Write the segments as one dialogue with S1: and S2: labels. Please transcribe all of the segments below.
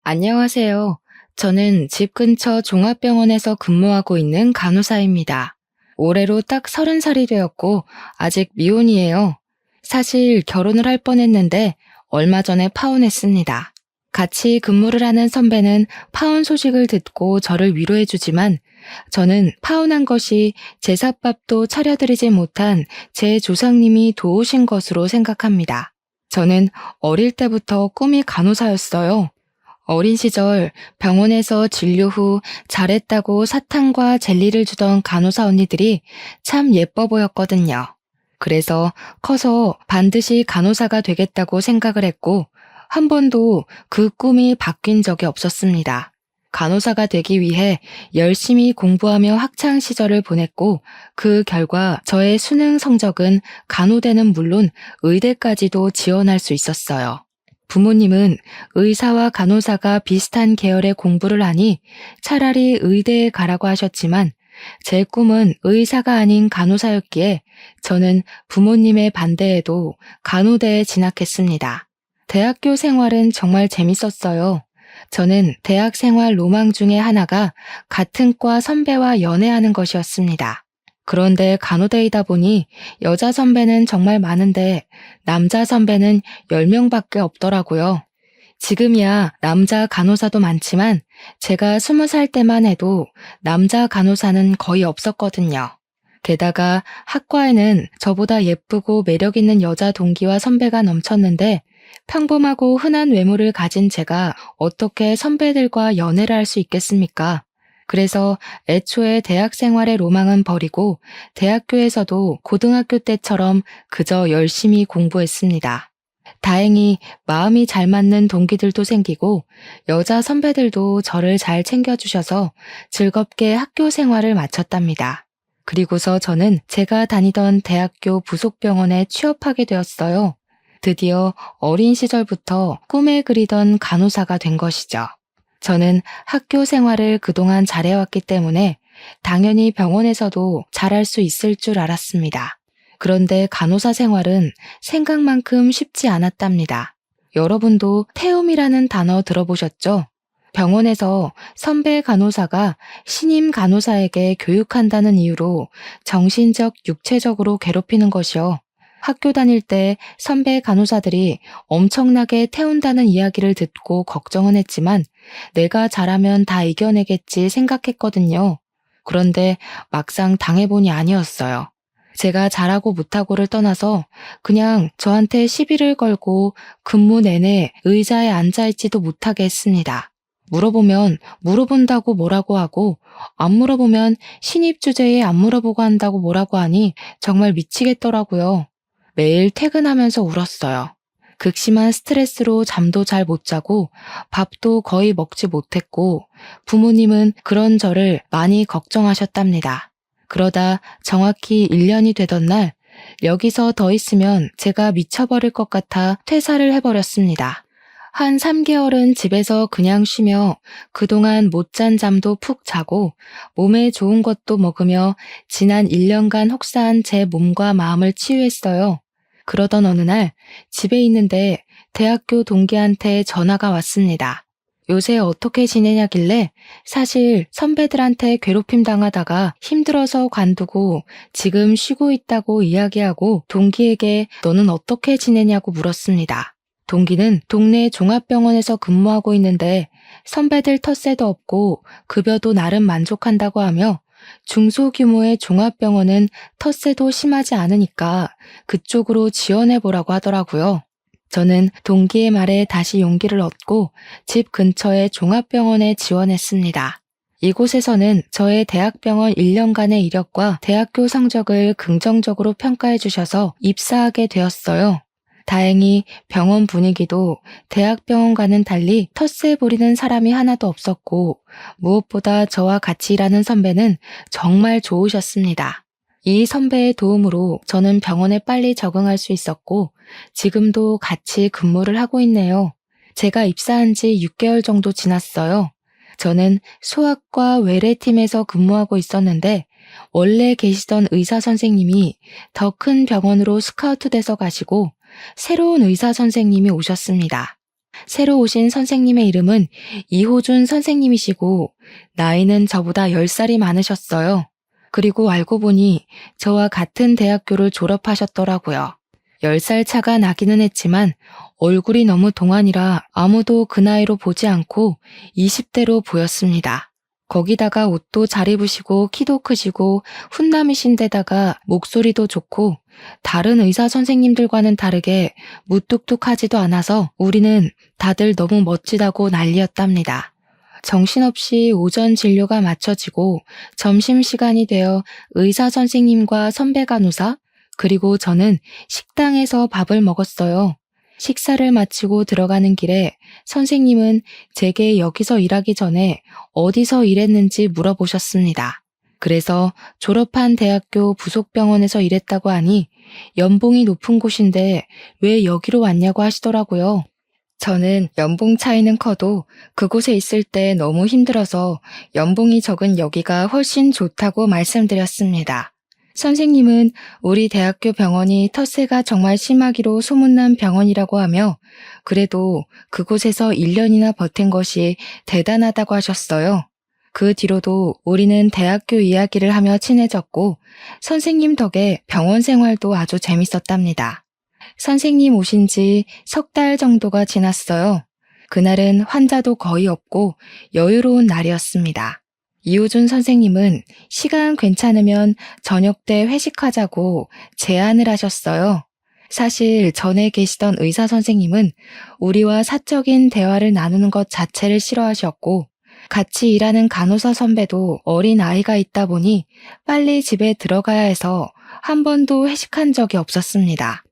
S1: 안녕하세요. 저는 집 근처 종합병원에서 근무하고 있는 간호사입니다. 올해로 딱 30살이 되었고 아직 미혼이에요. 사실 결혼을 할 뻔했는데 얼마 전에 파혼했습니다. 같이 근무를 하는 선배는 파혼 소식을 듣고 저를 위로해주지만 저는 파혼한 것이 제삿밥도 차려드리지 못한 제 조상님이 도우신 것으로 생각합니다. 저는 어릴 때부터 꿈이 간호사였어요. 어린 시절 병원에서 진료 후 잘했다고 사탕과 젤리를 주던 간호사 언니들이 참 예뻐 보였거든요. 그래서 커서 반드시 간호사가 되겠다고 생각을 했고, 한 번도 그 꿈이 바뀐 적이 없었습니다. 간호사가 되기 위해 열심히 공부하며 학창 시절을 보냈고, 그 결과 저의 수능 성적은 간호대는 물론 의대까지도 지원할 수 있었어요. 부모님은 의사와 간호사가 비슷한 계열의 공부를 하니 차라리 의대에 가라고 하셨지만 제 꿈은 의사가 아닌 간호사였기에 저는 부모님의 반대에도 간호대에 진학했습니다. 대학교 생활은 정말 재밌었어요. 저는 대학 생활 로망 중에 하나가 같은 과 선배와 연애하는 것이었습니다. 그런데 간호대이다 보니 여자 선배는 정말 많은데 남자 선배는 10명밖에 없더라고요. 지금이야 남자 간호사도 많지만 제가 20살 때만 해도 남자 간호사는 거의 없었거든요. 게다가 학과에는 저보다 예쁘고 매력 있는 여자 동기와 선배가 넘쳤는데 평범하고 흔한 외모를 가진 제가 어떻게 선배들과 연애를 할 수 있겠습니까? 그래서 애초에 대학 생활의 로망은 버리고 대학교에서도 고등학교 때처럼 그저 열심히 공부했습니다. 다행히 마음이 잘 맞는 동기들도 생기고 여자 선배들도 저를 잘 챙겨주셔서 즐겁게 학교 생활을 마쳤답니다. 그리고서 저는 제가 다니던 대학교 부속병원에 취업하게 되었어요. 드디어 어린 시절부터 꿈에 그리던 간호사가 된 것이죠. 저는 학교 생활을 그동안 잘해왔기 때문에 당연히 병원에서도 잘할 수 있을 줄 알았습니다. 그런데 간호사 생활은 생각만큼 쉽지 않았답니다. 여러분도 태움이라는 단어 들어보셨죠? 병원에서 선배 간호사가 신임 간호사에게 교육한다는 이유로 정신적, 육체적으로 괴롭히는 것이요. 학교 다닐 때 선배 간호사들이 엄청나게 태운다는 이야기를 듣고 걱정은 했지만 내가 잘하면 다 이겨내겠지 생각했거든요. 그런데 막상 당해보니 아니었어요. 제가 잘하고 못하고를 떠나서 그냥 저한테 시비를 걸고 근무 내내 의자에 앉아있지도 못하게 했습니다. 물어보면 물어본다고 뭐라고 하고 안 물어보면 신입 주제에 안 물어보고 한다고 뭐라고 하니 정말 미치겠더라고요. 매일 퇴근하면서 울었어요. 극심한 스트레스로 잠도 잘 못 자고 밥도 거의 먹지 못했고 부모님은 그런 저를 많이 걱정하셨답니다. 그러다 정확히 1년이 되던 날 여기서 더 있으면 제가 미쳐버릴 것 같아 퇴사를 해버렸습니다. 한 3개월은 집에서 그냥 쉬며 그동안 못 잔 잠도 푹 자고 몸에 좋은 것도 먹으며 지난 1년간 혹사한 제 몸과 마음을 치유했어요. 그러던 어느 날 집에 있는데 대학교 동기한테 전화가 왔습니다. 요새 어떻게 지내냐길래 사실 선배들한테 괴롭힘 당하다가 힘들어서 관두고 지금 쉬고 있다고 이야기하고 동기에게 너는 어떻게 지내냐고 물었습니다. 동기는 동네 종합병원에서 근무하고 있는데 선배들 텃세도 없고 급여도 나름 만족한다고 하며 중소규모의 종합병원은 텃세도 심하지 않으니까 그쪽으로 지원해보라고 하더라고요. 저는 동기의 말에 다시 용기를 얻고 집 근처의 종합병원에 지원했습니다. 이곳에서는 저의 대학병원 1년간의 이력과 대학교 성적을 긍정적으로 평가해 주셔서 입사하게 되었어요. 다행히 병원 분위기도 대학병원과는 달리 텃세 부리는 사람이 하나도 없었고 무엇보다 저와 같이 일하는 선배는 정말 좋으셨습니다. 이 선배의 도움으로 저는 병원에 빨리 적응할 수 있었고 지금도 같이 근무를 하고 있네요. 제가 입사한 지 6개월 정도 지났어요. 저는 소아과 외래팀에서 근무하고 있었는데 원래 계시던 의사 선생님이 더 큰 병원으로 스카우트 돼서 가시고 새로운 의사 선생님이 오셨습니다. 새로 오신 선생님의 이름은 이호준 선생님이시고 나이는 저보다 10살이 많으셨어요. 그리고 알고 보니 저와 같은 대학교를 졸업하셨더라고요. 10살 차가 나기는 했지만 얼굴이 너무 동안이라 아무도 그 나이로 보지 않고 20대로 보였습니다. 거기다가 옷도 잘 입으시고 키도 크시고 훈남이신데다가 목소리도 좋고 다른 의사 선생님들과는 다르게 무뚝뚝하지도 않아서 우리는 다들 너무 멋지다고 난리였답니다. 정신없이 오전 진료가 마쳐지고 점심시간이 되어 의사 선생님과 선배 간호사 그리고 저는 식당에서 밥을 먹었어요. 식사를 마치고 들어가는 길에 선생님은 제게 여기서 일하기 전에 어디서 일했는지 물어보셨습니다. 그래서 졸업한 대학교 부속병원에서 일했다고 하니 연봉이 높은 곳인데 왜 여기로 왔냐고 하시더라고요. 저는 연봉 차이는 커도 그곳에 있을 때 너무 힘들어서 연봉이 적은 여기가 훨씬 좋다고 말씀드렸습니다. 선생님은 우리 대학교 병원이 텃세가 정말 심하기로 소문난 병원이라고 하며 그래도 그곳에서 1년이나 버틴 것이 대단하다고 하셨어요. 그 뒤로도 우리는 대학교 이야기를 하며 친해졌고 선생님 덕에 병원 생활도 아주 재밌었답니다. 선생님 오신 지 3달 정도가 지났어요. 그날은 환자도 거의 없고 여유로운 날이었습니다. 이호준 선생님은 시간 괜찮으면 저녁 때 회식하자고 제안을 하셨어요. 사실 전에 계시던 의사 선생님은 우리와 사적인 대화를 나누는 것 자체를 싫어하셨고 같이 일하는 간호사 선배도 어린 아이가 있다 보니 빨리 집에 들어가야 해서 한 번도 회식한 적이 없었습니다.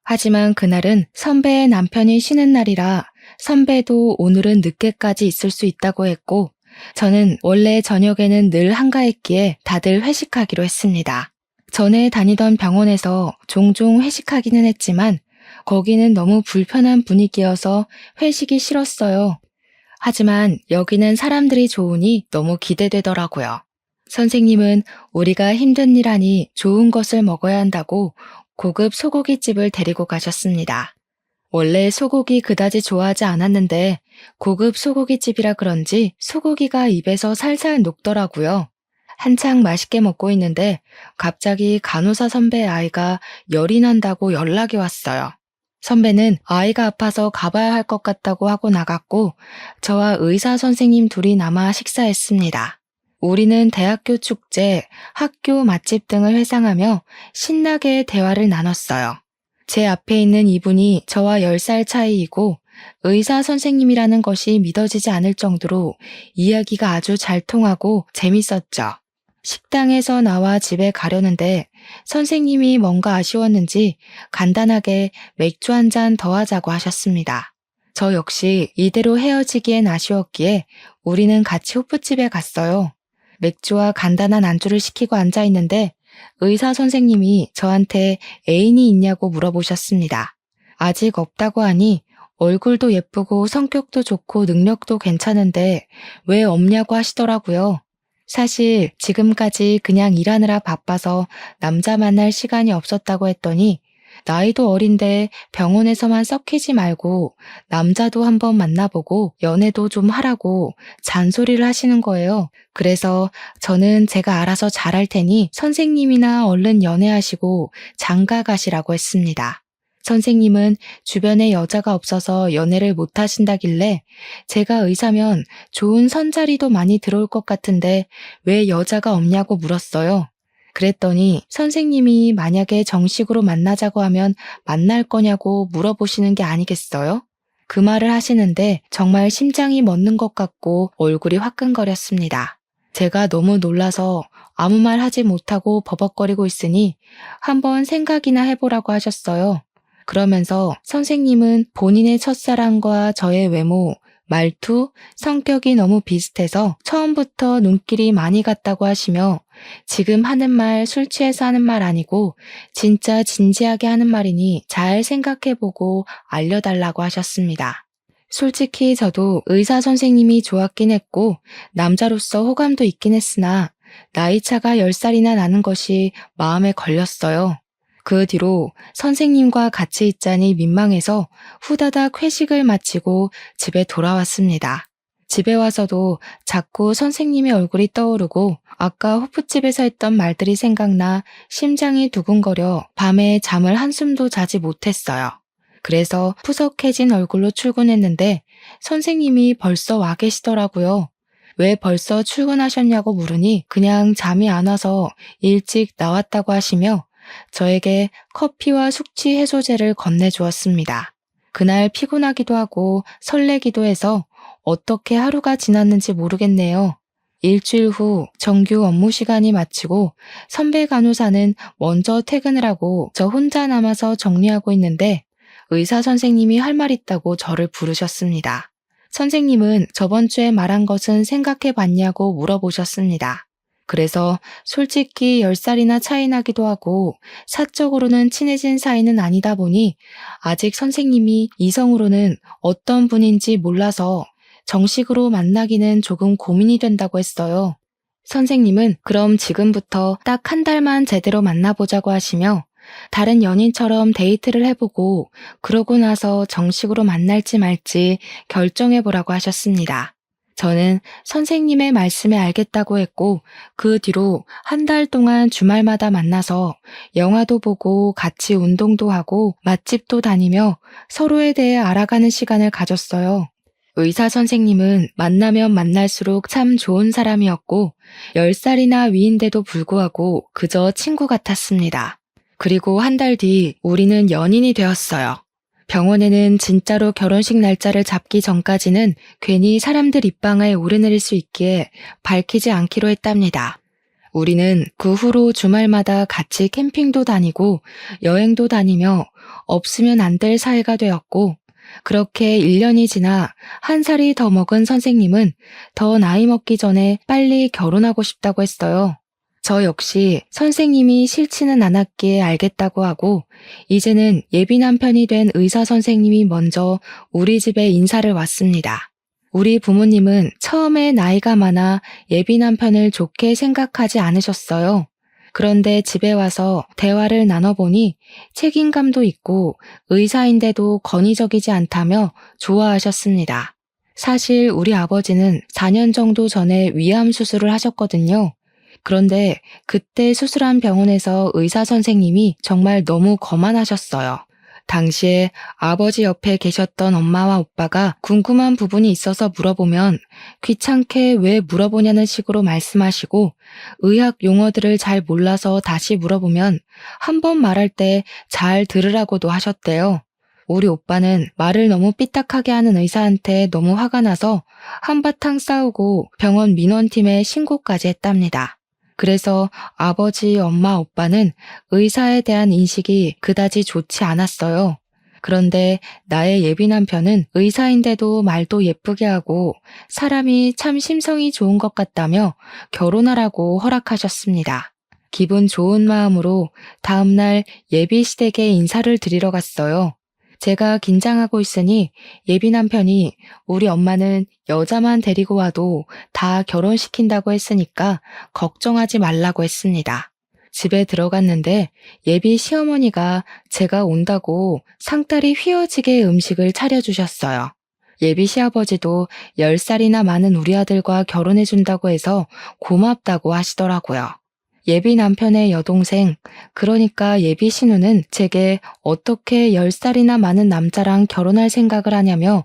S1: 하지만 그날은 선배의 남편이 쉬는 날이라 선배도 오늘은 늦게까지 있을 수 있다고 했고 저는 원래 저녁에는 늘 한가했기에 다들 회식하기로 했습니다. 전에 다니던 병원에서 종종 회식하기는 했지만 거기는 너무 불편한 분위기여서 회식이 싫었어요. 하지만 여기는 사람들이 좋으니 너무 기대되더라고요. 선생님은 우리가 힘든 일 하니 좋은 것을 먹어야 한다고 고급 소고기집을 데리고 가셨습니다. 원래 소고기 그다지 좋아하지 않았는데 고급 소고기집이라 그런지 소고기가 입에서 살살 녹더라고요. 한창 맛있게 먹고 있는데 갑자기 간호사 선배의 아이가 열이 난다고 연락이 왔어요. 선배는 아이가 아파서 가봐야 할 것 같다고 하고 나갔고 저와 의사 선생님 둘이 남아 식사했습니다. 우리는 대학교 축제, 학교 맛집 등을 회상하며 신나게 대화를 나눴어요. 제 앞에 있는 이분이 저와 10살 차이이고 의사 선생님이라는 것이 믿어지지 않을 정도로 이야기가 아주 잘 통하고 재밌었죠. 식당에서 나와 집에 가려는데 선생님이 뭔가 아쉬웠는지 간단하게 맥주 한 잔 더 하자고 하셨습니다. 저 역시 이대로 헤어지기엔 아쉬웠기에 우리는 같이 호프집에 갔어요. 맥주와 간단한 안주를 시키고 앉아 있는데 의사 선생님이 저한테 애인이 있냐고 물어보셨습니다. 아직 없다고 하니 얼굴도 예쁘고 성격도 좋고 능력도 괜찮은데 왜 없냐고 하시더라고요. 사실 지금까지 그냥 일하느라 바빠서 남자 만날 시간이 없었다고 했더니 나이도 어린데 병원에서만 썩히지 말고 남자도 한번 만나보고 연애도 좀 하라고 잔소리를 하시는 거예요. 그래서 저는 제가 알아서 잘할 테니 선생님이나 얼른 연애하시고 장가 가시라고 했습니다. 선생님은 주변에 여자가 없어서 연애를 못 하신다길래 제가 의사면 좋은 선자리도 많이 들어올 것 같은데 왜 여자가 없냐고 물었어요. 그랬더니 선생님이 만약에 정식으로 만나자고 하면 만날 거냐고 물어보시는 게 아니겠어요? 그 말을 하시는데 정말 심장이 멎는 것 같고 얼굴이 화끈거렸습니다. 제가 너무 놀라서 아무 말 하지 못하고 버벅거리고 있으니 한번 생각이나 해보라고 하셨어요. 그러면서 선생님은 본인의 첫사랑과 저의 외모, 말투, 성격이 너무 비슷해서 처음부터 눈길이 많이 갔다고 하시며 지금 하는 말 술 취해서 하는 말 아니고 진짜 진지하게 하는 말이니 잘 생각해보고 알려달라고 하셨습니다. 솔직히 저도 의사 선생님이 좋았긴 했고 남자로서 호감도 있긴 했으나 나이 차가 10살이나 나는 것이 마음에 걸렸어요. 그 뒤로 선생님과 같이 있자니 민망해서 후다닥 회식을 마치고 집에 돌아왔습니다. 집에 와서도 자꾸 선생님의 얼굴이 떠오르고 아까 호프집에서 했던 말들이 생각나 심장이 두근거려 밤에 잠을 한숨도 자지 못했어요. 그래서 푸석해진 얼굴로 출근했는데 선생님이 벌써 와 계시더라고요. 왜 벌써 출근하셨냐고 물으니 그냥 잠이 안 와서 일찍 나왔다고 하시며 저에게 커피와 숙취 해소제를 건네주었습니다. 그날 피곤하기도 하고 설레기도 해서 어떻게 하루가 지났는지 모르겠네요. 일주일 후 정규 업무 시간이 마치고 선배 간호사는 먼저 퇴근을 하고 저 혼자 남아서 정리하고 있는데 의사 선생님이 할 말 있다고 저를 부르셨습니다. 선생님은 저번 주에 말한 것은 생각해 봤냐고 물어보셨습니다. 그래서 솔직히 10살이나 차이 나기도 하고 사적으로는 친해진 사이는 아니다 보니 아직 선생님이 이성으로는 어떤 분인지 몰라서 정식으로 만나기는 조금 고민이 된다고 했어요. 선생님은 그럼 지금부터 딱 한 달만 제대로 만나보자고 하시며 다른 연인처럼 데이트를 해보고 그러고 나서 정식으로 만날지 말지 결정해보라고 하셨습니다. 저는 선생님의 말씀에 알겠다고 했고 그 뒤로 한 달 동안 주말마다 만나서 영화도 보고 같이 운동도 하고 맛집도 다니며 서로에 대해 알아가는 시간을 가졌어요. 의사 선생님은 만나면 만날수록 참 좋은 사람이었고 10살이나 위인데도 불구하고 그저 친구 같았습니다. 그리고 한 달 뒤 우리는 연인이 되었어요. 병원에는 진짜로 결혼식 날짜를 잡기 전까지는 괜히 사람들 입방아에 오르내릴 수 있기에 밝히지 않기로 했답니다. 우리는 그 후로 주말마다 같이 캠핑도 다니고 여행도 다니며 없으면 안 될 사이가 되었고 그렇게 1년이 지나 한 살이 더 먹은 선생님은 더 나이 먹기 전에 빨리 결혼하고 싶다고 했어요. 저 역시 선생님이 싫지는 않았기에 알겠다고 하고 이제는 예비 남편이 된 의사 선생님이 먼저 우리 집에 인사를 왔습니다. 우리 부모님은 처음에 나이가 많아 예비 남편을 좋게 생각하지 않으셨어요. 그런데 집에 와서 대화를 나눠보니 책임감도 있고 의사인데도 권위적이지 않다며 좋아하셨습니다. 사실 우리 아버지는 4년 정도 전에 위암 수술을 하셨거든요. 그런데 그때 수술한 병원에서 의사 선생님이 정말 너무 거만하셨어요. 당시에 아버지 옆에 계셨던 엄마와 오빠가 궁금한 부분이 있어서 물어보면 귀찮게 왜 물어보냐는 식으로 말씀하시고 의학 용어들을 잘 몰라서 다시 물어보면 한 번 말할 때 잘 들으라고도 하셨대요. 우리 오빠는 말을 너무 삐딱하게 하는 의사한테 너무 화가 나서 한바탕 싸우고 병원 민원팀에 신고까지 했답니다. 그래서 아버지, 엄마, 오빠는 의사에 대한 인식이 그다지 좋지 않았어요. 그런데 나의 예비 남편은 의사인데도 말도 예쁘게 하고 사람이 참 심성이 좋은 것 같다며 결혼하라고 허락하셨습니다. 기분 좋은 마음으로 다음날 예비 시댁에 인사를 드리러 갔어요. 제가 긴장하고 있으니 예비 남편이 우리 엄마는 여자만 데리고 와도 다 결혼시킨다고 했으니까 걱정하지 말라고 했습니다. 집에 들어갔는데 예비 시어머니가 제가 온다고 상다리 휘어지게 음식을 차려주셨어요. 예비 시아버지도 10살이나 많은 우리 아들과 결혼해준다고 해서 고맙다고 하시더라고요. 예비 남편의 여동생, 그러니까 예비 신우는 제게 어떻게 10살이나 많은 남자랑 결혼할 생각을 하냐며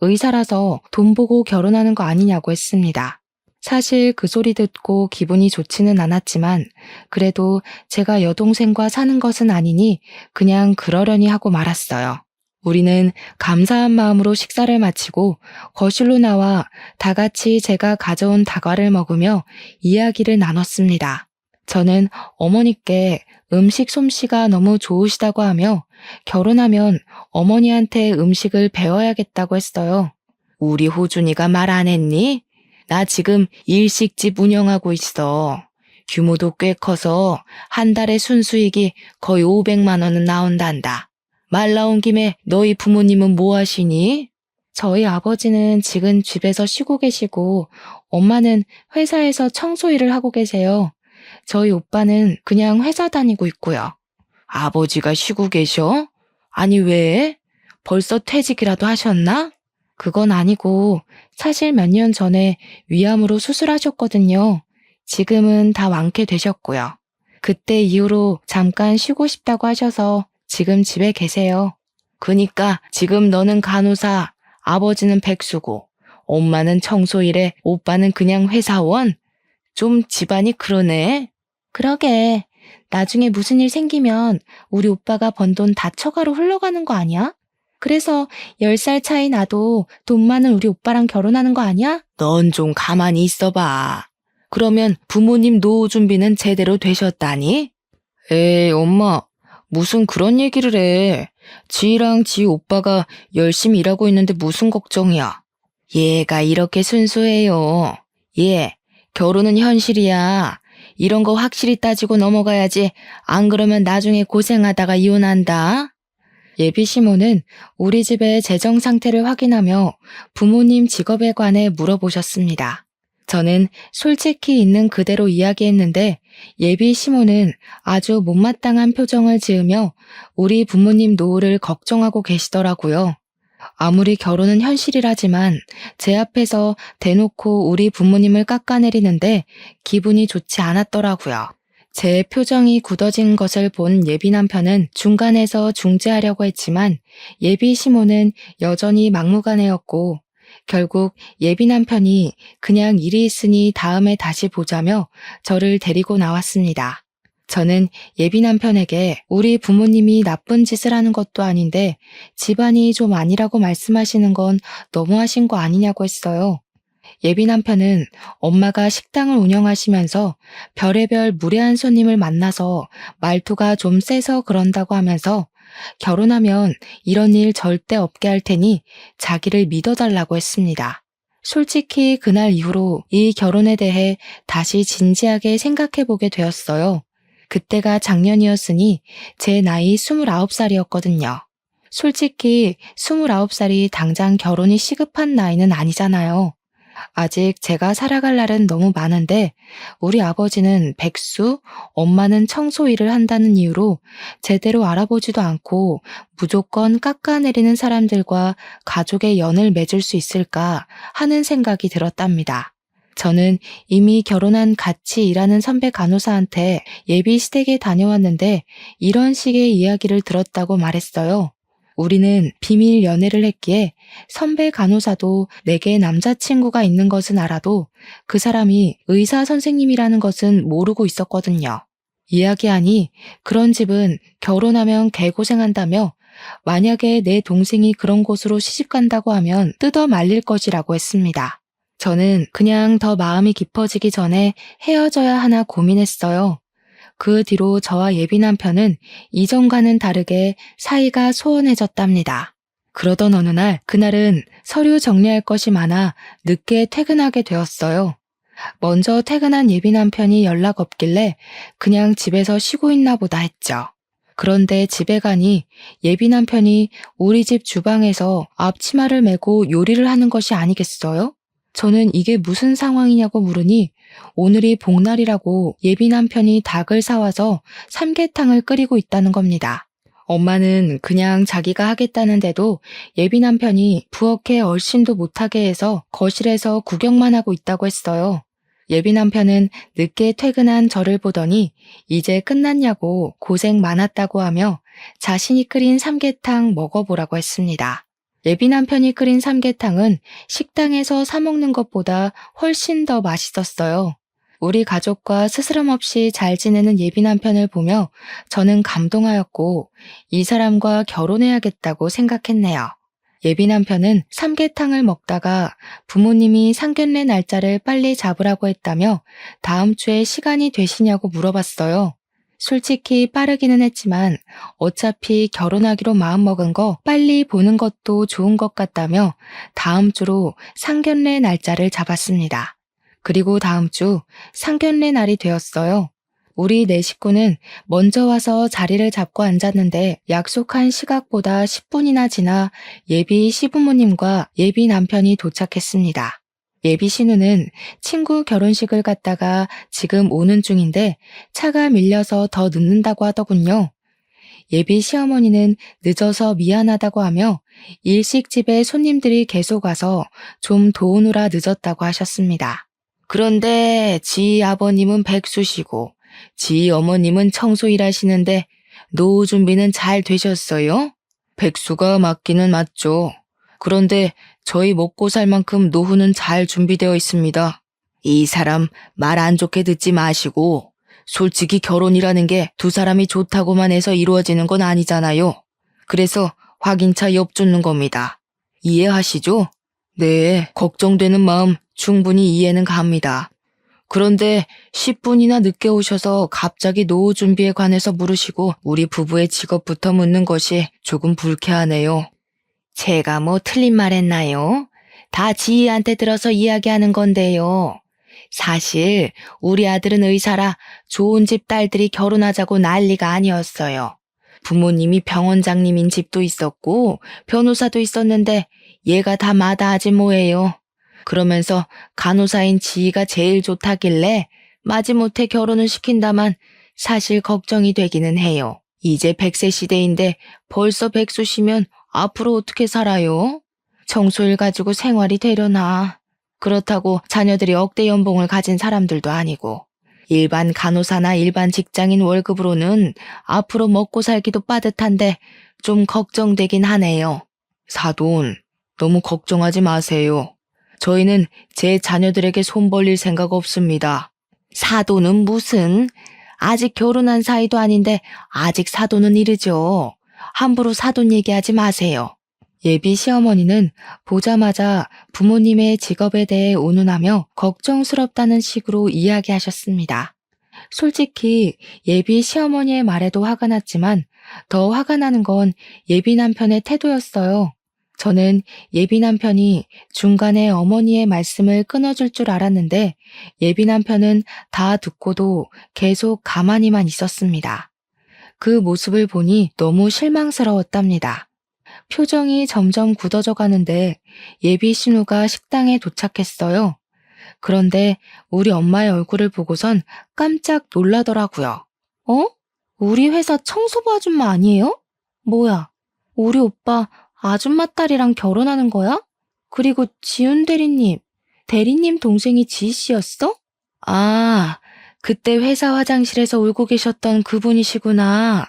S1: 의사라서 돈 보고 결혼하는 거 아니냐고 했습니다. 사실 그 소리 듣고 기분이 좋지는 않았지만 그래도 제가 여동생과 사는 것은 아니니 그냥 그러려니 하고 말았어요. 우리는 감사한 마음으로 식사를 마치고 거실로 나와 다 같이 제가 가져온 다과를 먹으며 이야기를 나눴습니다. 저는 어머니께 음식 솜씨가 너무 좋으시다고 하며 결혼하면 어머니한테 음식을 배워야겠다고 했어요. 우리 호준이가 말 안 했니? 나 지금 일식집 운영하고 있어. 규모도 꽤 커서 한 달에 순수익이 거의 500만 원은 나온단다. 말 나온 김에 너희 부모님은 뭐 하시니? 저희 아버지는 지금 집에서 쉬고 계시고 엄마는 회사에서 청소 일을 하고 계세요. 저희 오빠는 그냥 회사 다니고 있고요. 아버지가 쉬고 계셔? 아니 왜? 벌써 퇴직이라도 하셨나? 그건 아니고 사실 몇 년 전에 위암으로 수술하셨거든요. 지금은 다 완쾌되셨고요. 그때 이후로 잠깐 쉬고 싶다고 하셔서 지금 집에 계세요. 그니까 지금 너는 간호사, 아버지는 백수고, 엄마는 청소일에 오빠는 그냥 회사원? 좀 집안이 그러네. 그러게. 나중에 무슨 일 생기면 우리 오빠가 번 돈 다 처가로 흘러가는 거 아니야? 그래서 10살 차이 나도 돈 많은 우리 오빠랑 결혼하는 거 아니야? 넌 좀 가만히 있어봐. 그러면 부모님 노후 준비는 제대로 되셨다니? 에이, 엄마, 무슨 그런 얘기를 해. 지희랑 지희 오빠가 열심히 일하고 있는데 무슨 걱정이야. 얘가 이렇게 순수해요. 얘, 결혼은 현실이야. 이런 거 확실히 따지고 넘어가야지. 안 그러면 나중에 고생하다가 이혼한다. 예비 시모는 우리 집의 재정 상태를 확인하며 부모님 직업에 관해 물어보셨습니다. 저는 솔직히 있는 그대로 이야기했는데 예비 시모는 아주 못마땅한 표정을 지으며 우리 부모님 노후를 걱정하고 계시더라고요. 아무리 결혼은 현실이라지만 제 앞에서 대놓고 우리 부모님을 깎아내리는데 기분이 좋지 않았더라고요. 제 표정이 굳어진 것을 본 예비 남편은 중간에서 중재하려고 했지만 예비 시모는 여전히 막무가내였고 결국 예비 남편이 그냥 일이 있으니 다음에 다시 보자며 저를 데리고 나왔습니다. 저는 예비 남편에게 우리 부모님이 나쁜 짓을 하는 것도 아닌데 집안이 좀 아니라고 말씀하시는 건 너무하신 거 아니냐고 했어요. 예비 남편은 엄마가 식당을 운영하시면서 별의별 무례한 손님을 만나서 말투가 좀 세서 그런다고 하면서 결혼하면 이런 일 절대 없게 할 테니 자기를 믿어달라고 했습니다. 솔직히 그날 이후로 이 결혼에 대해 다시 진지하게 생각해보게 되었어요. 그때가 작년이었으니 제 나이 29살이었거든요. 솔직히 29살이 당장 결혼이 시급한 나이는 아니잖아요. 아직 제가 살아갈 날은 너무 많은데 우리 아버지는 백수, 엄마는 청소 일을 한다는 이유로 제대로 알아보지도 않고 무조건 깎아내리는 사람들과 가족의 연을 맺을 수 있을까 하는 생각이 들었답니다. 저는 이미 결혼한 같이 일하는 선배 간호사한테 예비 시댁에 다녀왔는데 이런 식의 이야기를 들었다고 말했어요. 우리는 비밀 연애를 했기에 선배 간호사도 내게 남자친구가 있는 것은 알아도 그 사람이 의사 선생님이라는 것은 모르고 있었거든요. 이야기하니 그런 집은 결혼하면 개고생한다며 만약에 내 동생이 그런 곳으로 시집간다고 하면 뜯어 말릴 것이라고 했습니다. 저는 그냥 더 마음이 깊어지기 전에 헤어져야 하나 고민했어요. 그 뒤로 저와 예비 남편은 이전과는 다르게 사이가 소원해졌답니다. 그러던 어느 날, 그날은 서류 정리할 것이 많아 늦게 퇴근하게 되었어요. 먼저 퇴근한 예비 남편이 연락 없길래 그냥 집에서 쉬고 있나 보다 했죠. 그런데 집에 가니 예비 남편이 우리 집 주방에서 앞치마를 메고 요리를 하는 것이 아니겠어요? 저는 이게 무슨 상황이냐고 물으니 오늘이 복날이라고 예비 남편이 닭을 사와서 삼계탕을 끓이고 있다는 겁니다. 엄마는 그냥 자기가 하겠다는데도 예비 남편이 부엌에 얼씬도 못하게 해서 거실에서 구경만 하고 있다고 했어요. 예비 남편은 늦게 퇴근한 저를 보더니 이제 끝났냐고 고생 많았다고 하며 자신이 끓인 삼계탕 먹어보라고 했습니다. 예비 남편이 끓인 삼계탕은 식당에서 사 먹는 것보다 훨씬 더 맛있었어요. 우리 가족과 스스럼 없이 잘 지내는 예비 남편을 보며 저는 감동하였고 이 사람과 결혼해야겠다고 생각했네요. 예비 남편은 삼계탕을 먹다가 부모님이 상견례 날짜를 빨리 잡으라고 했다며 다음 주에 시간이 되시냐고 물어봤어요. 솔직히 빠르기는 했지만 어차피 결혼하기로 마음먹은 거 빨리 보는 것도 좋은 것 같다며 다음 주로 상견례 날짜를 잡았습니다. 그리고 다음 주 상견례 날이 되었어요. 우리 네 식구는 먼저 와서 자리를 잡고 앉았는데 약속한 시각보다 10분이나 지나 예비 시부모님과 예비 남편이 도착했습니다. 예비 신우는 친구 결혼식을 갔다가 지금 오는 중인데 차가 밀려서 더 늦는다고 하더군요. 예비 시어머니는 늦어서 미안하다고 하며 일식집에 손님들이 계속 와서 좀 도우느라 늦었다고 하셨습니다. 그런데 지 아버님은 백수시고 지 어머님은 청소 일하시는데 노후 준비는 잘 되셨어요? 백수가 맞기는 맞죠. 그런데 저희 먹고 살 만큼 노후는 잘 준비되어 있습니다. 이 사람 말 안 좋게 듣지 마시고 솔직히 결혼이라는 게 두 사람이 좋다고만 해서 이루어지는 건 아니잖아요. 그래서 확인차 엿주는 겁니다. 이해하시죠? 네, 걱정되는 마음 충분히 이해는 갑니다. 그런데 10분이나 늦게 오셔서 갑자기 노후 준비에 관해서 물으시고 우리 부부의 직업부터 묻는 것이 조금 불쾌하네요. 제가 뭐 틀린 말 했나요? 다 지희한테 들어서 이야기하는 건데요. 사실 우리 아들은 의사라 좋은 집 딸들이 결혼하자고 난리가 아니었어요. 부모님이 병원장님인 집도 있었고 변호사도 있었는데 얘가 다 마다하지 뭐예요. 그러면서 간호사인 지희가 제일 좋다길래 마지못해 결혼을 시킨다만 사실 걱정이 되기는 해요. 이제 100세 시대인데 벌써 백수시면 앞으로 어떻게 살아요? 청소일 가지고 생활이 되려나. 그렇다고 자녀들이 억대 연봉을 가진 사람들도 아니고 일반 간호사나 일반 직장인 월급으로는 앞으로 먹고 살기도 빠듯한데 좀 걱정되긴 하네요. 사돈, 너무 걱정하지 마세요. 저희는 제 자녀들에게 손 벌릴 생각 없습니다. 사돈은 무슨? 아직 결혼한 사이도 아닌데 아직 사돈은 이르죠. 함부로 사돈 얘기하지 마세요. 예비 시어머니는 보자마자 부모님의 직업에 대해 온운하며 걱정스럽다는 식으로 이야기하셨습니다. 솔직히 예비 시어머니의 말에도 화가 났지만 더 화가 나는 건 예비 남편의 태도였어요. 저는 예비 남편이 중간에 어머니의 말씀을 끊어줄 줄 알았는데 예비 남편은 다 듣고도 계속 가만히만 있었습니다. 그 모습을 보니 너무 실망스러웠답니다. 표정이 점점 굳어져 가는데 예비 신우가 식당에 도착했어요. 그런데 우리 엄마의 얼굴을 보고선 깜짝 놀라더라고요. 어? 우리 회사 청소부 아줌마 아니에요? 뭐야, 우리 오빠 아줌마 딸이랑 결혼하는 거야? 그리고 지훈 대리님 동생이 지희 씨였어? 아, 그때 회사 화장실에서 울고 계셨던 그분이시구나.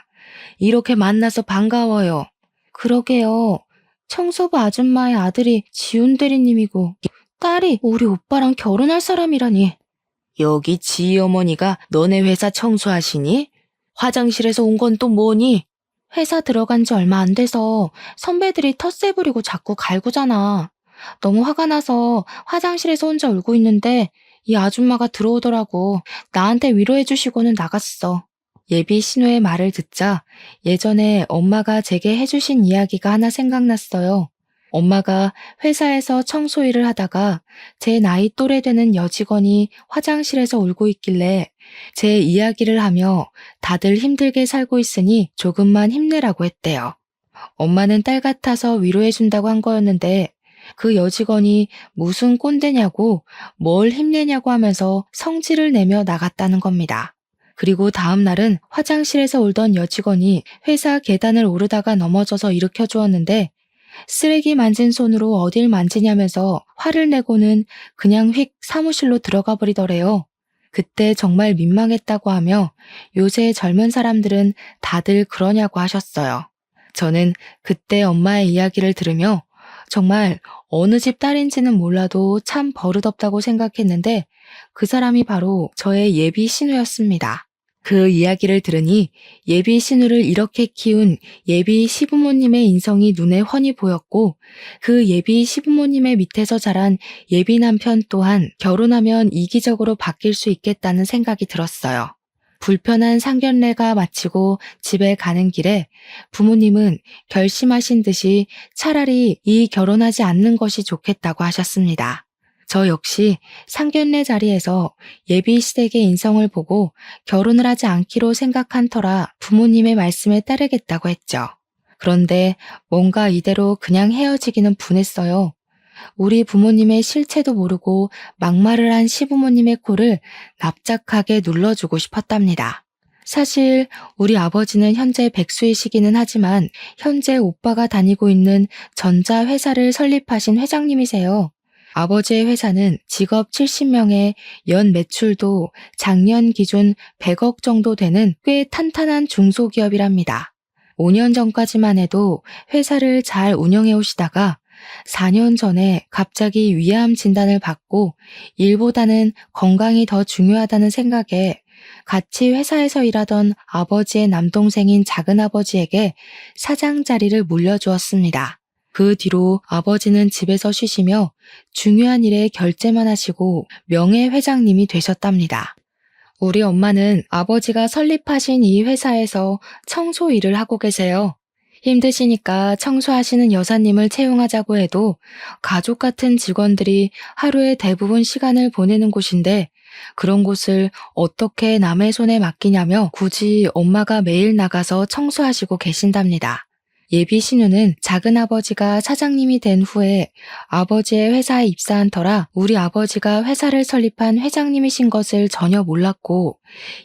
S1: 이렇게 만나서 반가워요. 그러게요. 청소부 아줌마의 아들이 지훈 대리님이고 딸이 우리 오빠랑 결혼할 사람이라니. 여기 지희 어머니가 너네 회사 청소하시니? 화장실에서 온 건 또 뭐니? 회사 들어간 지 얼마 안 돼서 선배들이 텃세 부리고 자꾸 갈구잖아. 너무 화가 나서 화장실에서 혼자 울고 있는데 이 아줌마가 들어오더라고. 나한테 위로해 주시고는 나갔어. 예비 신우의 말을 듣자 예전에 엄마가 제게 해주신 이야기가 하나 생각났어요. 엄마가 회사에서 청소 일을 하다가 제 나이 또래 되는 여직원이 화장실에서 울고 있길래 제 이야기를 하며 다들 힘들게 살고 있으니 조금만 힘내라고 했대요. 엄마는 딸 같아서 위로해준다고 한 거였는데 그 여직원이 무슨 꼰대냐고 뭘 힘내냐고 하면서 성질을 내며 나갔다는 겁니다. 그리고 다음 날은 화장실에서 울던 여직원이 회사 계단을 오르다가 넘어져서 일으켜 주었는데 쓰레기 만진 손으로 어딜 만지냐면서 화를 내고는 그냥 휙 사무실로 들어가 버리더래요. 그때 정말 민망했다고 하며 요새 젊은 사람들은 다들 그러냐고 하셨어요. 저는 그때 엄마의 이야기를 들으며 정말 어느 집 딸인지는 몰라도 참 버릇없다고 생각했는데 그 사람이 바로 저의 예비 신우였습니다. 그 이야기를 들으니 예비 신우를 이렇게 키운 예비 시부모님의 인성이 눈에 훤히 보였고 그 예비 시부모님의 밑에서 자란 예비 남편 또한 결혼하면 이기적으로 바뀔 수 있겠다는 생각이 들었어요. 불편한 상견례가 마치고 집에 가는 길에 부모님은 결심하신 듯이 차라리 이 결혼하지 않는 것이 좋겠다고 하셨습니다. 저 역시 상견례 자리에서 예비 시댁의 인성을 보고 결혼을 하지 않기로 생각한 터라 부모님의 말씀에 따르겠다고 했죠. 그런데 뭔가 이대로 그냥 헤어지기는 분했어요. 우리 부모님의 실체도 모르고 막말을 한 시부모님의 코를 납작하게 눌러주고 싶었답니다. 사실 우리 아버지는 현재 백수이시기는 하지만 현재 오빠가 다니고 있는 전자회사를 설립하신 회장님이세요. 아버지의 회사는 직업 70명에 연 매출도 작년 기준 100억 정도 되는 꽤 탄탄한 중소기업이랍니다. 5년 전까지만 해도 회사를 잘 운영해 오시다가 4년 전에 갑자기 위암 진단을 받고 일보다는 건강이 더 중요하다는 생각에 같이 회사에서 일하던 아버지의 남동생인 작은아버지에게 사장 자리를 물려주었습니다. 그 뒤로 아버지는 집에서 쉬시며 중요한 일에 결제만 하시고 명예회장님이 되셨답니다. 우리 엄마는 아버지가 설립하신 이 회사에서 청소 일을 하고 계세요. 힘드시니까 청소하시는 여사님을 채용하자고 해도 가족 같은 직원들이 하루의 대부분 시간을 보내는 곳인데 그런 곳을 어떻게 남의 손에 맡기냐며 굳이 엄마가 매일 나가서 청소하시고 계신답니다. 예비 신우는 작은아버지가 사장님이 된 후에 아버지의 회사에 입사한 터라 우리 아버지가 회사를 설립한 회장님이신 것을 전혀 몰랐고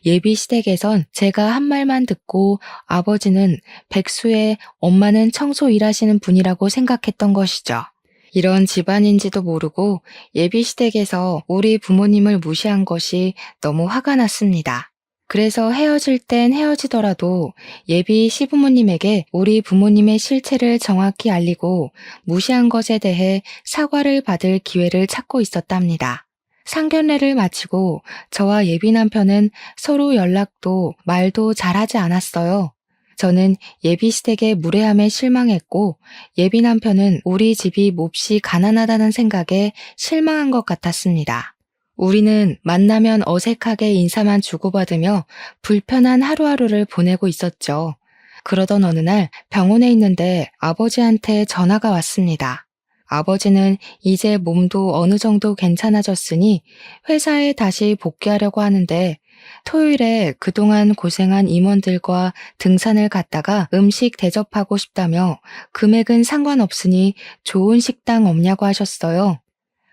S1: 예비 시댁에선 제가 한 말만 듣고 아버지는 백수에 엄마는 청소 일하시는 분이라고 생각했던 것이죠. 이런 집안인지도 모르고 예비 시댁에서 우리 부모님을 무시한 것이 너무 화가 났습니다. 그래서 헤어질 땐 헤어지더라도 예비 시부모님에게 우리 부모님의 실체를 정확히 알리고 무시한 것에 대해 사과를 받을 기회를 찾고 있었답니다. 상견례를 마치고 저와 예비 남편은 서로 연락도 말도 잘하지 않았어요. 저는 예비 시댁의 무례함에 실망했고 예비 남편은 우리 집이 몹시 가난하다는 생각에 실망한 것 같았습니다. 우리는 만나면 어색하게 인사만 주고받으며 불편한 하루하루를 보내고 있었죠. 그러던 어느 날 병원에 있는데 아버지한테 전화가 왔습니다. 아버지는 이제 몸도 어느 정도 괜찮아졌으니 회사에 다시 복귀하려고 하는데 토요일에 그동안 고생한 임원들과 등산을 갔다가 음식 대접하고 싶다며 금액은 상관없으니 좋은 식당 없냐고 하셨어요.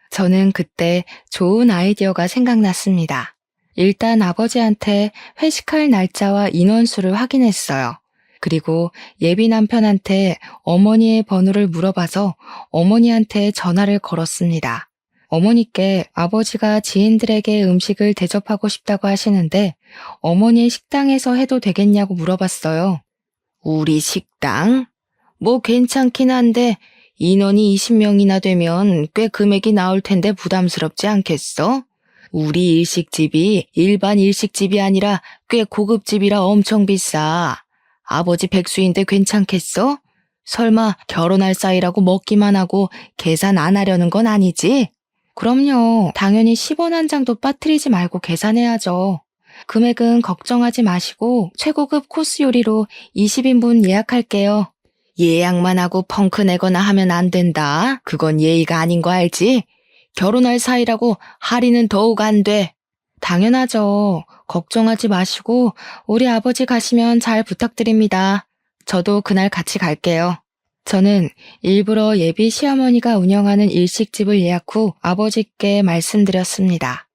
S1: 저는 그때 좋은 아이디어가 생각났습니다. 일단 아버지한테 회식할 날짜와 인원수를 확인했어요. 그리고 예비 남편한테 어머니의 번호를 물어봐서 어머니한테 전화를 걸었습니다. 어머니께 아버지가 지인들에게 음식을 대접하고 싶다고 하시는데 어머니의 식당에서 해도 되겠냐고 물어봤어요. 우리 식당? 뭐 괜찮긴 한데 인원이 20명이나 되면 꽤 금액이 나올 텐데 부담스럽지 않겠어? 우리 일식집이 일반 일식집이 아니라 꽤 고급집이라 엄청 비싸. 아버지 백수인데 괜찮겠어? 설마 결혼할 사이라고 먹기만 하고 계산 안 하려는 건 아니지? 그럼요. 당연히 10원 한 장도 빠뜨리지 말고 계산해야죠. 금액은 걱정하지 마시고 최고급 코스 요리로 20인분 예약할게요. 예약만 하고 펑크 내거나 하면 안 된다. 그건 예의가 아닌 거 알지? 결혼할 사이라고 할인은 더욱 안 돼. 당연하죠. 걱정하지 마시고 우리 아버지 가시면 잘 부탁드립니다. 저도 그날 같이 갈게요. 저는 일부러 예비 시어머니가 운영하는 일식집을 예약 후 아버지께 말씀드렸습니다.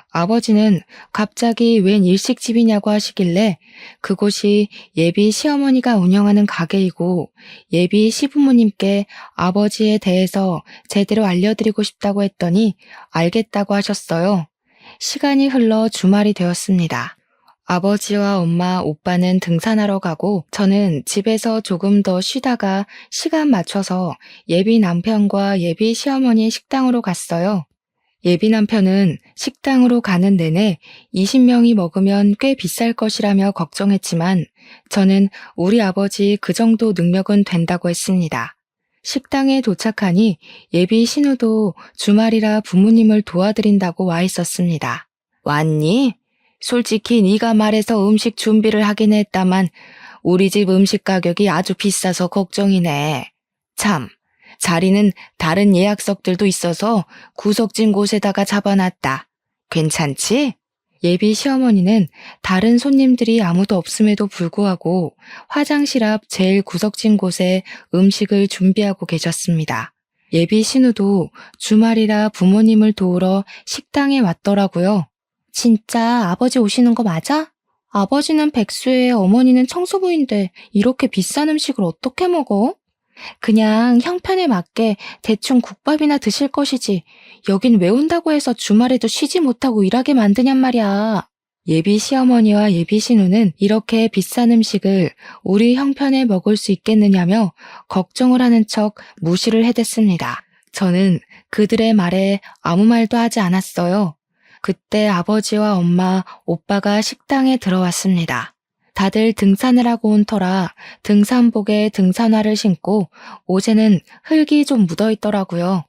S1: 아버지는 갑자기 웬 일식집이냐고 하시길래 그곳이 예비 시어머니가 운영하는 가게이고 예비 시부모님께 아버지에 대해서 제대로 알려드리고 싶다고 했더니 알겠다고 하셨어요. 시간이 흘러 주말이 되었습니다. 아버지와 엄마, 오빠는 등산하러 가고 저는 집에서 조금 더 쉬다가 시간 맞춰서 예비 남편과 예비 시어머니 식당으로 갔어요. 예비 남편은 식당으로 가는 내내 20명이 먹으면 꽤 비쌀 것이라며 걱정했지만 저는 우리 아버지 그 정도 능력은 된다고 했습니다. 식당에 도착하니 예비 신우도 주말이라 부모님을 도와드린다고 와 있었습니다. 왔니? 솔직히 네가 말해서 음식 준비를 하긴 했다만 우리 집 음식 가격이 아주 비싸서 걱정이네. 참. 자리는 다른 예약석들도 있어서 구석진 곳에다가 잡아놨다. 괜찮지? 예비 시어머니는 다른 손님들이 아무도 없음에도 불구하고 화장실 앞 제일 구석진 곳에 음식을 준비하고 계셨습니다. 예비 신우도 주말이라 부모님을 도우러 식당에 왔더라고요. 진짜 아버지 오시는 거 맞아? 아버지는 백수에 어머니는 청소부인데 이렇게 비싼 음식을 어떻게 먹어? 그냥 형편에 맞게 대충 국밥이나 드실 것이지. 여긴 왜 온다고 해서 주말에도 쉬지 못하고 일하게 만드냔 말이야. 예비 시어머니와 예비 신우는 이렇게 비싼 음식을 우리 형편에 먹을 수 있겠느냐며 걱정을 하는 척 무시를 해댔습니다. 저는 그들의 말에 아무 말도 하지 않았어요. 그때 아버지와 엄마, 오빠가 식당에 들어왔습니다. 다들 등산을 하고 온 터라 등산복에 등산화를 신고 옷에는 흙이 좀 묻어 있더라고요.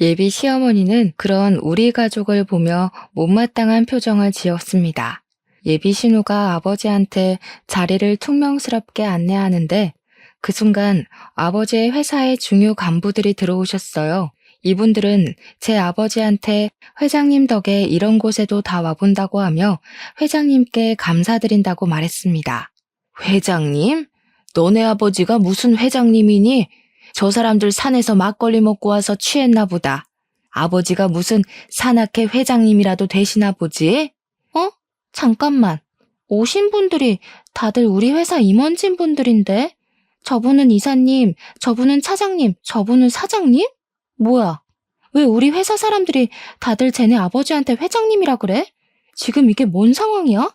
S1: 예비 시어머니는 그런 우리 가족을 보며 못마땅한 표정을 지었습니다. 예비 신우가 아버지한테 자리를 퉁명스럽게 안내하는데 그 순간 아버지의 회사의 중요 간부들이 들어오셨어요. 이분들은 제 아버지한테 회장님 덕에 이런 곳에도 다 와본다고 하며 회장님께 감사드린다고 말했습니다. 회장님? 너네 아버지가 무슨 회장님이니? 저 사람들 산에서 막걸리 먹고 와서 취했나 보다. 아버지가 무슨 산악회 회장님이라도 되시나 보지? 어? 잠깐만. 오신 분들이 다들 우리 회사 임원진 분들인데? 저분은 이사님, 저분은 차장님, 저분은 사장님? 뭐야? 왜 우리 회사 사람들이 다들 쟤네 아버지한테 회장님이라 그래? 지금 이게 뭔 상황이야?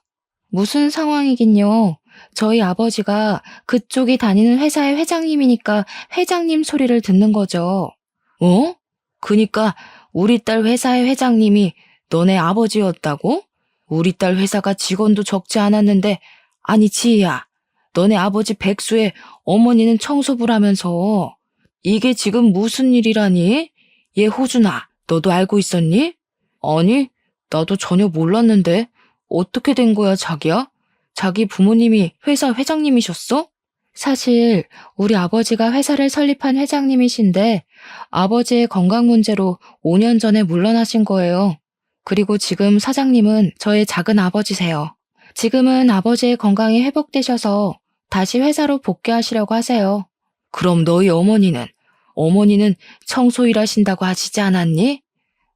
S1: 무슨 상황이긴요. 저희 아버지가 그쪽이 다니는 회사의 회장님이니까 회장님 소리를 듣는 거죠. 어? 그니까 우리 딸 회사의 회장님이 너네 아버지였다고? 우리 딸 회사가 직원도 적지 않았는데, 아니 지희야, 너네 아버지 백수의 어머니는 청소부라면서 이게 지금 무슨 일이라니? 얘 호준아, 너도 알고 있었니? 아니, 나도 전혀 몰랐는데 어떻게 된 거야 자기야? 자기 부모님이 회사 회장님이셨어? 사실 우리 아버지가 회사를 설립한 회장님이신데 아버지의 건강 문제로 5년 전에 물러나신 거예요. 그리고 지금 사장님은 저의 작은 아버지세요. 지금은 아버지의 건강이 회복되셔서 다시 회사로 복귀하시려고 하세요. 그럼 너희 어머니는 청소일 하신다고 하시지 않았니?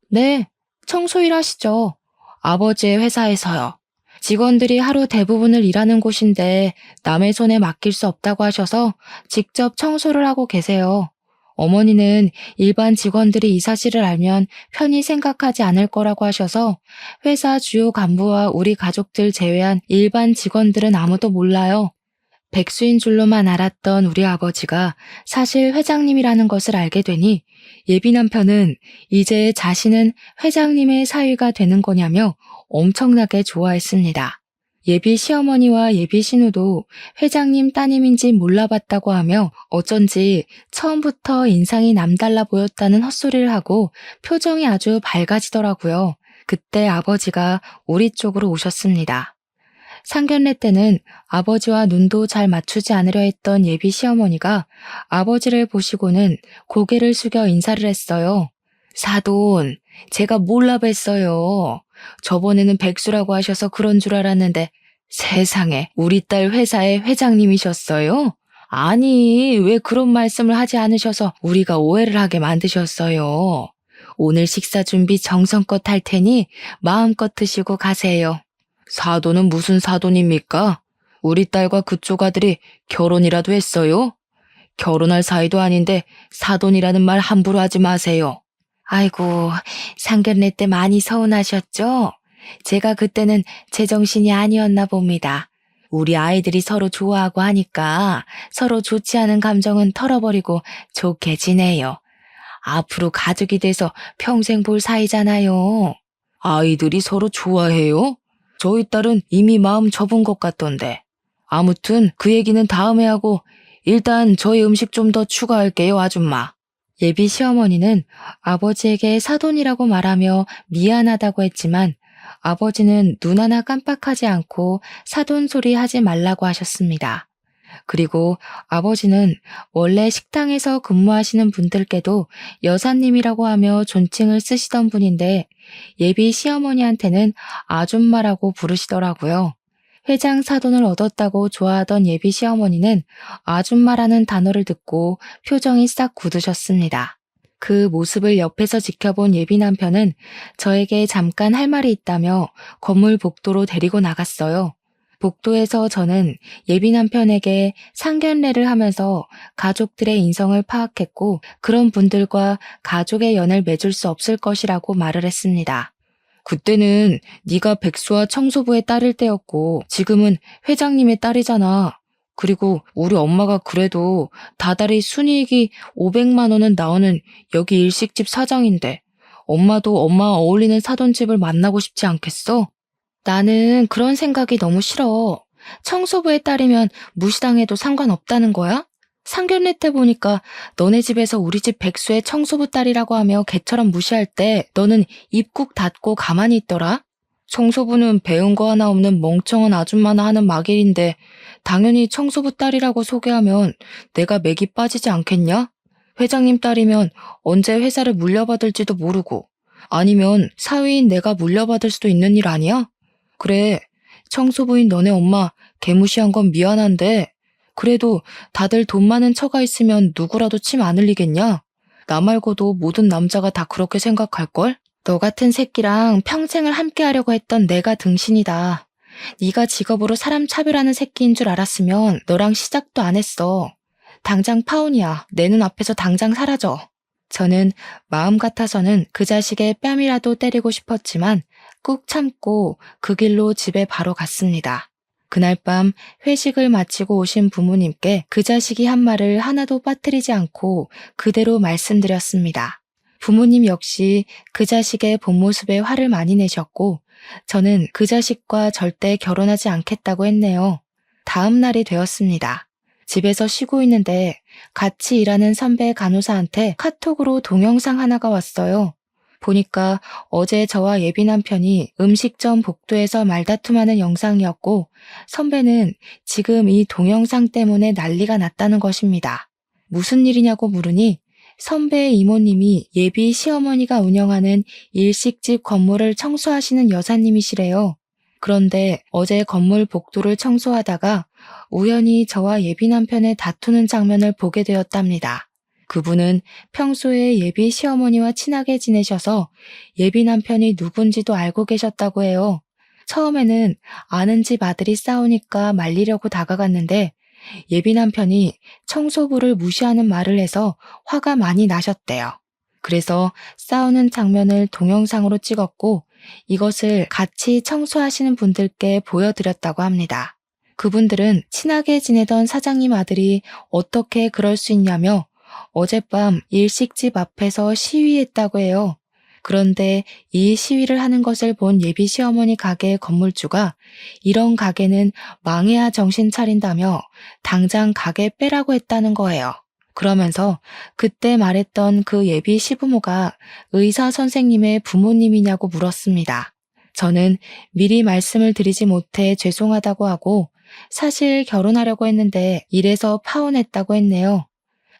S1: 네, 청소일 하시죠. 아버지의 회사에서요. 직원들이 하루 대부분을 일하는 곳인데 남의 손에 맡길 수 없다고 하셔서 직접 청소를 하고 계세요. 어머니는 일반 직원들이 이 사실을 알면 편히 생각하지 않을 거라고 하셔서 회사 주요 간부와 우리 가족들 제외한 일반 직원들은 아무도 몰라요. 백수인 줄로만 알았던 우리 아버지가 사실 회장님이라는 것을 알게 되니 예비 남편은 이제 자신은 회장님의 사위가 되는 거냐며 엄청나게 좋아했습니다. 예비 시어머니와 예비 신우도 회장님 따님인지 몰라봤다고 하며 어쩐지 처음부터 인상이 남달라 보였다는 헛소리를 하고 표정이 아주 밝아지더라고요. 그때 아버지가 우리 쪽으로 오셨습니다. 상견례 때는 아버지와 눈도 잘 맞추지 않으려 했던 예비 시어머니가 아버지를 보시고는 고개를 숙여 인사를 했어요. 사돈, 제가 몰라 뵀어요. 저번에는 백수라고 하셔서 그런 줄 알았는데 세상에 우리 딸 회사의 회장님이셨어요? 아니, 왜 그런 말씀을 하지 않으셔서 우리가 오해를 하게 만드셨어요. 오늘 식사 준비 정성껏 할 테니 마음껏 드시고 가세요. 사돈은 무슨 사돈입니까? 우리 딸과 그쪽 아들이 결혼이라도 했어요? 결혼할 사이도 아닌데 사돈이라는 말 함부로 하지 마세요. 아이고, 상견례 때 많이 서운하셨죠? 제가 그때는 제정신이 아니었나 봅니다. 우리 아이들이 서로 좋아하고 하니까 서로 좋지 않은 감정은 털어버리고 좋게 지내요. 앞으로 가족이 돼서 평생 볼 사이잖아요. 아이들이 서로 좋아해요? 저희 딸은 이미 마음 접은 것 같던데. 아무튼 그 얘기는 다음에 하고 일단 저희 음식 좀 더 추가할게요, 아줌마. 예비 시어머니는 아버지에게 사돈이라고 말하며 미안하다고 했지만 아버지는 눈 하나 깜빡하지 않고 사돈 소리 하지 말라고 하셨습니다. 그리고 아버지는 원래 식당에서 근무하시는 분들께도 여사님이라고 하며 존칭을 쓰시던 분인데 예비 시어머니한테는 아줌마라고 부르시더라고요. 회장 사돈을 얻었다고 좋아하던 예비 시어머니는 아줌마라는 단어를 듣고 표정이 싹 굳으셨습니다. 그 모습을 옆에서 지켜본 예비 남편은 저에게 잠깐 할 말이 있다며 건물 복도로 데리고 나갔어요. 복도에서 저는 예비 남편에게 상견례를 하면서 가족들의 인성을 파악했고 그런 분들과 가족의 연을 맺을 수 없을 것이라고 말을 했습니다. 그때는 네가 백수와 청소부의 딸일 때였고 지금은 회장님의 딸이잖아. 그리고 우리 엄마가 그래도 다달이 순이익이 500만 원은 나오는 여기 일식집 사장인데 엄마도 엄마 어울리는 사돈집을 만나고 싶지 않겠어? 나는 그런 생각이 너무 싫어. 청소부의 딸이면 무시당해도 상관없다는 거야? 상견례 때 보니까 너네 집에서 우리 집 백수의 청소부 딸이라고 하며 개처럼 무시할 때 너는 입국 닫고 가만히 있더라? 청소부는 배운 거 하나 없는 멍청한 아줌마나 하는 막일인데 당연히 청소부 딸이라고 소개하면 내가 맥이 빠지지 않겠냐? 회장님 딸이면 언제 회사를 물려받을지도 모르고 아니면 사위인 내가 물려받을 수도 있는 일 아니야? 그래, 청소부인 너네 엄마 개무시한 건 미안한데 그래도 다들 돈 많은 처가 있으면 누구라도 침 안 흘리겠냐? 나 말고도 모든 남자가 다 그렇게 생각할걸? 너 같은 새끼랑 평생을 함께 하려고 했던 내가 등신이다. 네가 직업으로 사람 차별하는 새끼인 줄 알았으면 너랑 시작도 안 했어. 당장 파혼이야. 내 눈앞에서 당장 사라져. 저는 마음 같아서는 그 자식의 뺨이라도 때리고 싶었지만 꾹 참고 그 길로 집에 바로 갔습니다. 그날 밤 회식을 마치고 오신 부모님께 그 자식이 한 말을 하나도 빠뜨리지 않고 그대로 말씀드렸습니다. 부모님 역시 그 자식의 본 모습에 화를 많이 내셨고 저는 그 자식과 절대 결혼하지 않겠다고 했네요. 다음 날이 되었습니다. 집에서 쉬고 있는데 같이 일하는 선배 간호사한테 카톡으로 동영상 하나가 왔어요. 보니까 어제 저와 예비 남편이 음식점 복도에서 말다툼하는 영상이었고 선배는 지금 이 동영상 때문에 난리가 났다는 것입니다. 무슨 일이냐고 물으니 선배의 이모님이 예비 시어머니가 운영하는 일식집 건물을 청소하시는 여사님이시래요. 그런데 어제 건물 복도를 청소하다가 우연히 저와 예비 남편의 다투는 장면을 보게 되었답니다. 그분은 평소에 예비 시어머니와 친하게 지내셔서 예비 남편이 누군지도 알고 계셨다고 해요. 처음에는 아는 집 아들이 싸우니까 말리려고 다가갔는데 예비 남편이 청소부를 무시하는 말을 해서 화가 많이 나셨대요. 그래서 싸우는 장면을 동영상으로 찍었고 이것을 같이 청소하시는 분들께 보여드렸다고 합니다. 그분들은 친하게 지내던 사장님 아들이 어떻게 그럴 수 있냐며 어젯밤 일식집 앞에서 시위했다고 해요. 그런데 이 시위를 하는 것을 본 예비 시어머니 가게 건물주가 이런 가게는 망해야 정신 차린다며 당장 가게 빼라고 했다는 거예요. 그러면서 그때 말했던 그 예비 시부모가 의사 선생님의 부모님이냐고 물었습니다. 저는 미리 말씀을 드리지 못해 죄송하다고 하고 사실 결혼하려고 했는데 이래서 파혼했다고 했네요.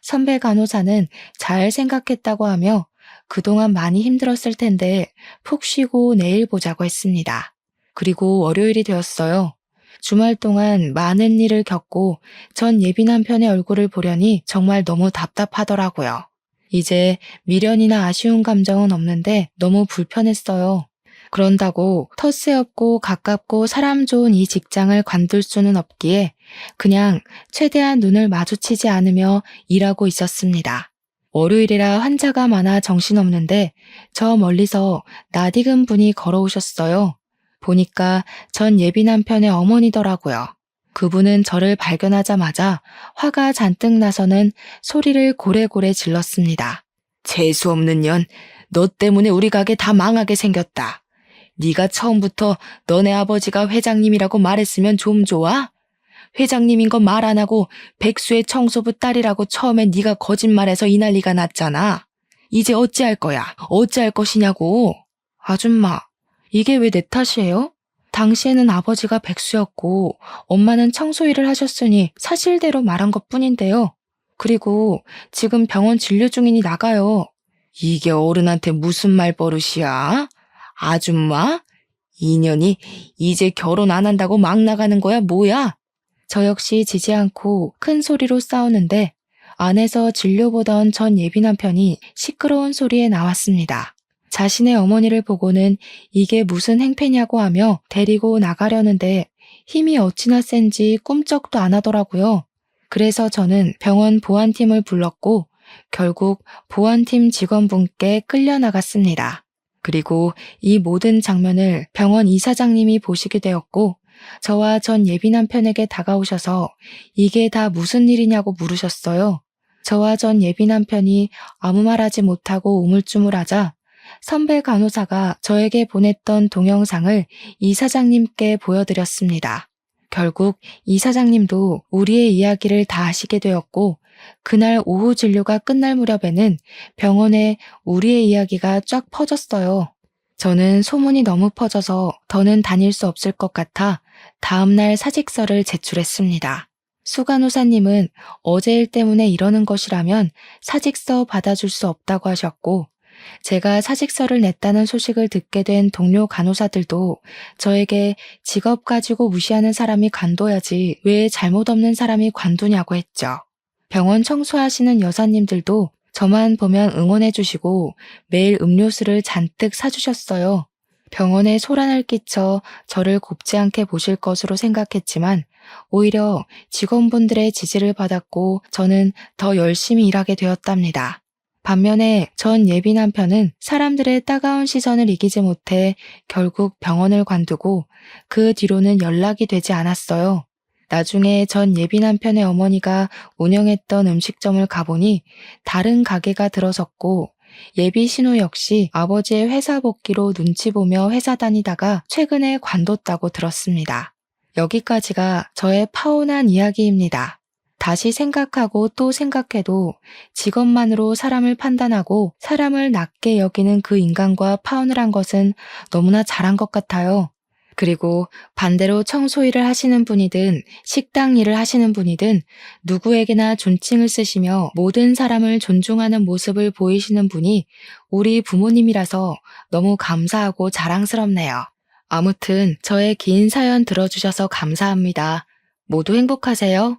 S1: 선배 간호사는 잘 생각했다고 하며 그동안 많이 힘들었을 텐데 푹 쉬고 내일 보자고 했습니다. 그리고 월요일이 되었어요. 주말 동안 많은 일을 겪고 전 예비 남편의 얼굴을 보려니 정말 너무 답답하더라고요. 이제 미련이나 아쉬운 감정은 없는데 너무 불편했어요. 그런다고 텃세 없고 가깝고 사람 좋은 이 직장을 관둘 수는 없기에 그냥 최대한 눈을 마주치지 않으며 일하고 있었습니다. 월요일이라 환자가 많아 정신없는데 저 멀리서 낯익은 분이 걸어오셨어요. 보니까 전 예비 남편의 어머니더라고요. 그분은 저를 발견하자마자 화가 잔뜩 나서는 소리를 고래고래 질렀습니다. 재수없는 년, 너 때문에 우리 가게 다 망하게 생겼다. 네가 처음부터 너네 아버지가 회장님이라고 말했으면 좀 좋아? 회장님인 건 말 안 하고 백수의 청소부 딸이라고 처음에 네가 거짓말해서 이 난리가 났잖아. 이제 어찌할 거야? 어찌할 것이냐고. 아줌마, 이게 왜 내 탓이에요? 당시에는 아버지가 백수였고 엄마는 청소일을 하셨으니 사실대로 말한 것뿐인데요. 그리고 지금 병원 진료 중이니 나가요. 이게 어른한테 무슨 말버릇이야? 아줌마? 인연이 이제 결혼 안 한다고 막 나가는 거야 뭐야? 저 역시 지지 않고 큰 소리로 싸우는데 안에서 진료보던 전 예비 남편이 시끄러운 소리에 나왔습니다. 자신의 어머니를 보고는 이게 무슨 행패냐고 하며 데리고 나가려는데 힘이 어찌나 센지 꿈쩍도 안 하더라고요. 그래서 저는 병원 보안팀을 불렀고 결국 보안팀 직원분께 끌려나갔습니다. 그리고 이 모든 장면을 병원 이사장님이 보시게 되었고 저와 전 예비 남편에게 다가오셔서 이게 다 무슨 일이냐고 물으셨어요. 저와 전 예비 남편이 아무 말하지 못하고 우물쭈물하자 선배 간호사가 저에게 보냈던 동영상을 이사장님께 보여드렸습니다. 결국 이사장님도 우리의 이야기를 다 아시게 되었고 그날 오후 진료가 끝날 무렵에는 병원에 우리의 이야기가 쫙 퍼졌어요. 저는 소문이 너무 퍼져서 더는 다닐 수 없을 것 같아 다음날 사직서를 제출했습니다. 수간호사님은 어제 일 때문에 이러는 것이라면 사직서 받아줄 수 없다고 하셨고 제가 사직서를 냈다는 소식을 듣게 된 동료 간호사들도 저에게 직업 가지고 무시하는 사람이 관둬야지 왜 잘못 없는 사람이 관두냐고 했죠. 병원 청소하시는 여사님들도 저만 보면 응원해 주시고 매일 음료수를 잔뜩 사주셨어요. 병원에 소란을 끼쳐 저를 곱지 않게 보실 것으로 생각했지만 오히려 직원분들의 지지를 받았고 저는 더 열심히 일하게 되었답니다. 반면에 전 예비 남편은 사람들의 따가운 시선을 이기지 못해 결국 병원을 관두고 그 뒤로는 연락이 되지 않았어요. 나중에 전 예비 남편의 어머니가 운영했던 음식점을 가보니 다른 가게가 들어섰고 예비 신우 역시 아버지의 회사 복귀로 눈치 보며 회사 다니다가 최근에 관뒀다고 들었습니다. 여기까지가 저의 파혼한 이야기입니다. 다시 생각하고 또 생각해도 직업만으로 사람을 판단하고 사람을 낮게 여기는 그 인간과 파혼을 한 것은 너무나 잘한 것 같아요. 그리고 반대로 청소 일을 하시는 분이든 식당 일을 하시는 분이든 누구에게나 존칭을 쓰시며 모든 사람을 존중하는 모습을 보이시는 분이 우리 부모님이라서 너무 감사하고 자랑스럽네요. 아무튼 저의 긴 사연 들어주셔서 감사합니다. 모두 행복하세요.